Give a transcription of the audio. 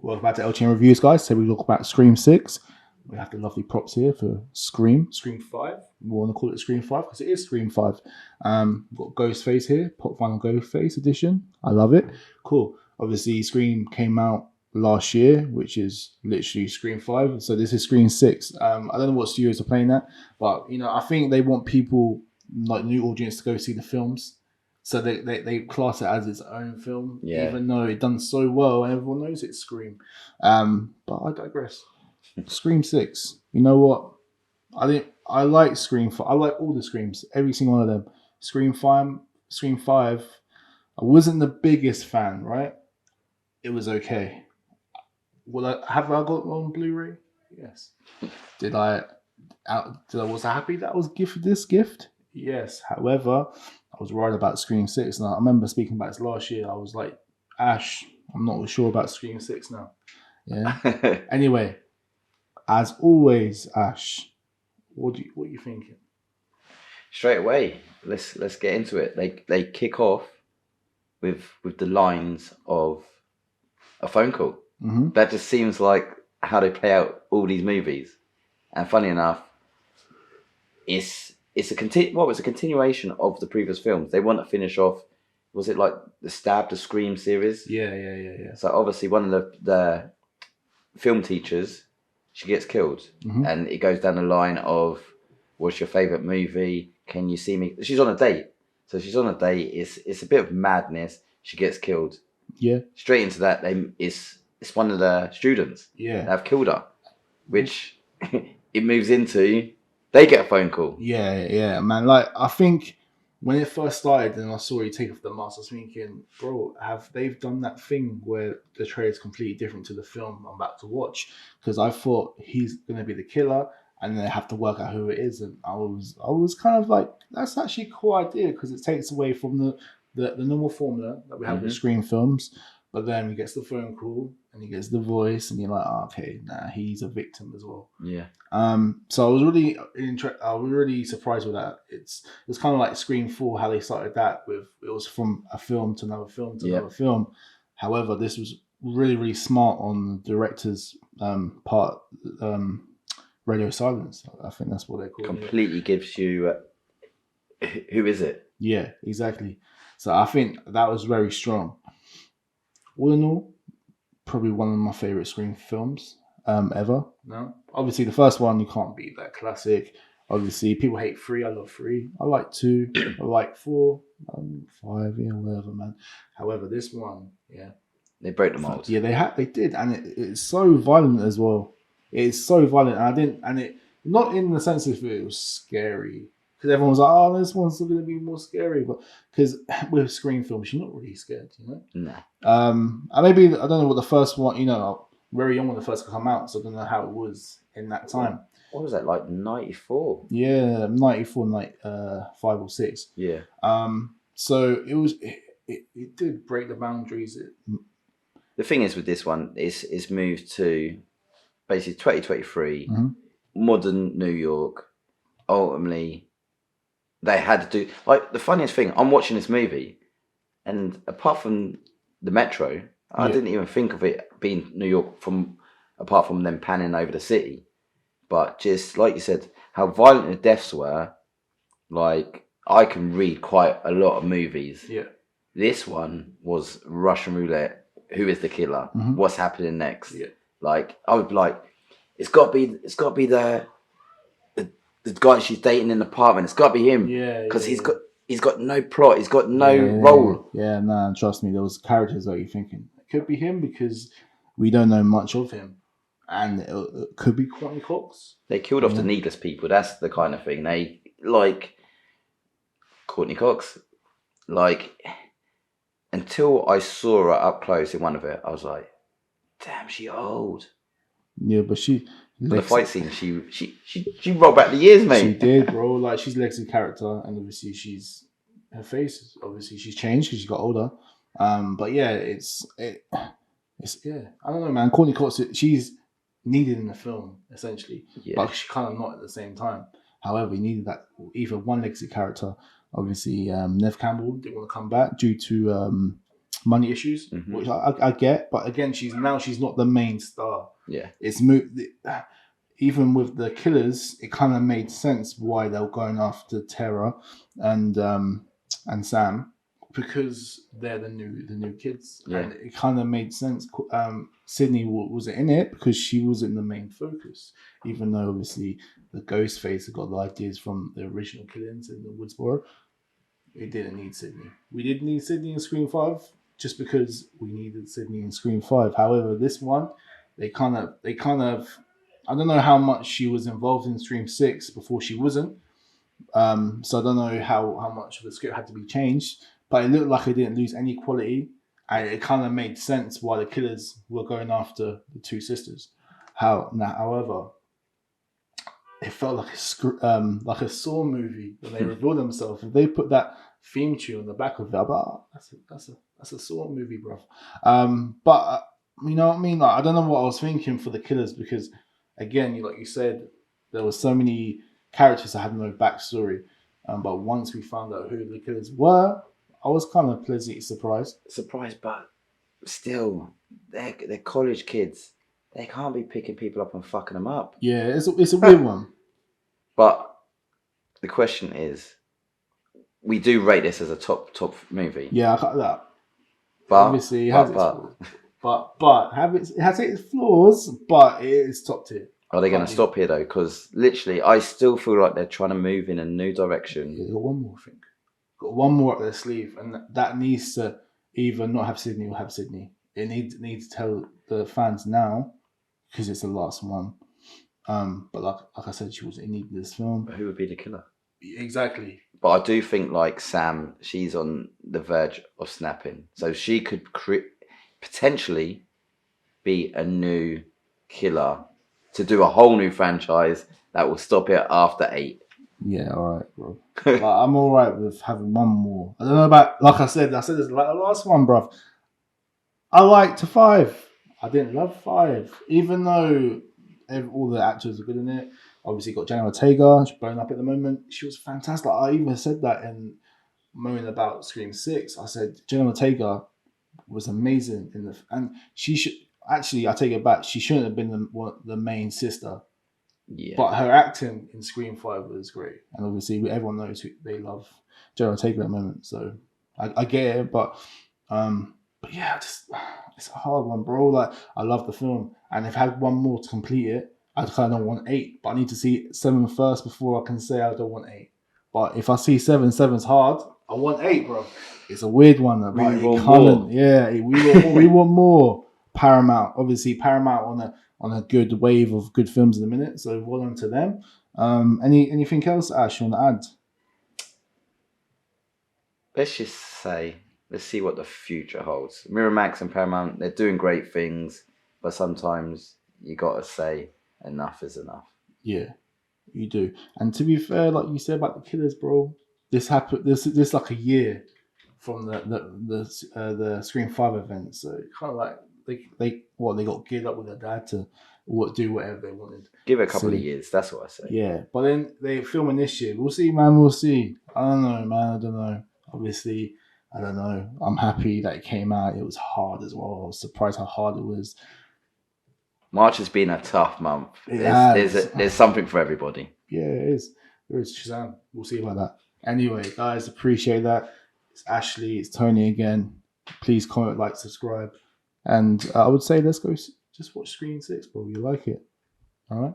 Welcome back to LTN Reviews, guys. Today we talk about Scream 6. We have the lovely props here for Scream 5. We want to call it Scream 5 because it is Scream 5. We've got Ghostface here, Pop Vinyl Ghostface edition. I love it. Cool. Obviously, Scream came out last year, which is literally Scream 5. So this is Scream 6. I don't know what studios are playing that, but I think they want people, like new audience, to go see the films. So they class it as its own film, even though it done so well and everyone knows it's Scream. But I digress. Scream 6. You know what? I like Scream 5. I like all the Screams, every single one of them. Scream 5. I wasn't the biggest fan, right? It was okay. Have I got it on Blu-ray? Yes. Was I happy that I was gifted this gift? Yes. However, I was worried about Scream 6. And I remember speaking about this last year. I was like, Ash, I'm not sure about Scream 6 now. Yeah. Anyway, as always, Ash, what are you thinking? Straight away, let's get into it. They kick off with the lines of a phone call. Mm-hmm. That just seems like how they play out all these movies. And funny enough, it's a continuation of the previous films. They want to finish off. Was it like the Stab the Scream series? Yeah. So obviously one of the film teachers, she gets killed, and it goes down the line of, what's your favorite movie? Can you see me? She's on a date. So she's on a date. It's a bit of madness. She gets killed. Yeah. Straight into that, it's one of the students that have killed her, which it moves into, they get a phone call. Yeah, man. Like, I think when it first started and I saw you take off the mask, I was thinking, bro, have they done that thing where the trailer is completely different to the film I'm about to watch? Because I thought he's going to be the killer and they have to work out who it is. And I was kind of like, that's actually a cool idea because it takes away from the normal formula that we have with Scream films. But then he gets the phone call and he gets the voice, and you're like, oh, okay, he's a victim as well. Yeah. So I was really surprised with that. It's kind of like Scream 4, how they started that with, it was from a film to another film to another film. However, this was really, really smart on the director's part. Radio silence. I think that's what they call it. Completely gives you who is it? Yeah, exactly. So I think that was very strong. All in all, probably one of my favorite Scream films ever. No, obviously the first one, you can't beat that classic. Obviously, people hate 3. I love 3. I like 2. I like 4, 5, whatever, man. However, this one, they broke the mold. Yeah, they did, and it's so violent as well. It's so violent, and it not in the sense of it was scary. Because everyone was like, oh, this one's going to be more scary. But because with Scream films, you're not really scared, No. And maybe, I don't know what the first one, very young when the first come out, so I don't know how it was in that time. What was that, like 94? Yeah, 94, 5 or 6. Yeah. So it did break the boundaries. The thing is with this one, it's moved to basically 2023, modern New York. Ultimately, they had to do, like, the funniest thing, I'm watching this movie, and apart from the metro, I didn't even think of it being New York apart from them panning over the city. But just like you said, how violent the deaths were. Like, I can read quite a lot of movies. Yeah. This one was Russian roulette. Who is the killer? What's happening next? Yeah. Like, I would be like, it's got to be the guy she's dating in the apartment. It's got to be him. Yeah. Because he's got no plot. He's got no role. Yeah, no, trust me. Those characters that you're thinking, it could be him because we don't know much of him. And it could be Courtney Cox. They killed off the needless people. That's the kind of thing. They, like, Courtney Cox, like, until I saw her up close in one of it, I was like, damn, she old. Yeah, but the fight scene, she rolled back the years, mate. She did, bro. Like, she's Lexi's character, and obviously her face. Obviously, she's changed because she got older. But yeah, it's I don't know, man. Courtney Cox, she's needed in the film essentially, but she kind of not at the same time. However, you needed that either one Lexi character. Obviously, Nev Campbell didn't want to come back due to money issues, which I get. But again, she's not the main star. Yeah, it's moved. Even with the killers, it kind of made sense why they were going after Tara and Sam, because they're the new kids, and it kind of made sense. Sydney wasn't in it because she wasn't the main focus, even though obviously the Ghostface had got the ideas from the original killings in the Woodsboro. We didn't need Sydney. We did need Sydney in Scream 5 just because we needed Sydney in Scream 5. However, this one, they kind of I don't know how much she was involved in Scream 6 before she wasn't. So I don't know how much of the script had to be changed, but it looked like it didn't lose any quality, and it kind of made sense why the killers were going after the two sisters. However, it felt like a Saw movie when they revealed themselves. If they put that theme tune on the back of it, I'm like, that's a Saw movie, bro. But you know what I mean? Like, I don't know what I was thinking for the killers, because again, like you said, there were so many characters that had no backstory. But once we found out who the killers were, I was kind of pleasantly surprised. But still, they're college kids. They can't be picking people up and fucking them up. Yeah, it's a weird one. But the question is, we do rate this as a top movie. Yeah, I got that. But obviously, it has its flaws. It has its flaws, but it is top tier. Are they going to stop here though? Because literally, I still feel like they're trying to move in a new direction. Yeah, got one more thing. Got one more up their sleeve, and that needs to either not have Sydney or have Sydney. It needs to tell the fans now, because it's the last one. But like I said, she wasn't in this film. But who would be the killer? Exactly. But I do think, like Sam, she's on the verge of snapping, so she could potentially be a new killer to do a whole new franchise that will stop it after 8. Yeah, all right, bro. Like, I'm all right with having one more. I don't know about, like I said this is like the last one, bruv. I liked 5. I didn't love 5, even though all the actors are good in it. Obviously, got Jenna Ortega. She's blowing up at the moment. She was fantastic. I even said that in moaning about Scream 6. I said Jenna Ortega was amazing and she should actually. I take it back. She shouldn't have been the main sister. Yeah. But her acting in Scream 5 was great, and obviously everyone knows they love Jenna Ortega at the moment. So I get it, but yeah, it's a hard one, bro. Like, I love the film, and if I had one more to complete it, I kind of want 8, but I need to see 7 first before I can say I don't want 8. But if I see 7's hard, I want 8, bro. It's a weird one. We want more. Yeah, we want more. Paramount, obviously, Paramount on a good wave of good films in a minute. So well done to them. Anything else, Ash, you want to add? Let's just say, let's see what the future holds. Miramax and Paramount, they're doing great things, but sometimes you gotta say enough is enough. Yeah, you do. And to be fair, like you said about the killers, bro, this happened. This like a year from the Scream 5 event. So kind of like they got geared up with their dad to do whatever they wanted. Give it a couple of years. That's what I say. Yeah, but then they filming this year. We'll see, man. We'll see. I don't know, man. I don't know. Obviously, I don't know. I'm happy that it came out. It was hard as well. I was surprised how hard it was. March has been a tough month. There's something for everybody. Yeah, it is. There is Shazam. We'll see about that. Anyway, guys, appreciate that. It's Ashley. It's Tony again. Please comment, like, subscribe. And I would say let's go just watch Scream 6, bro. You like it. All right?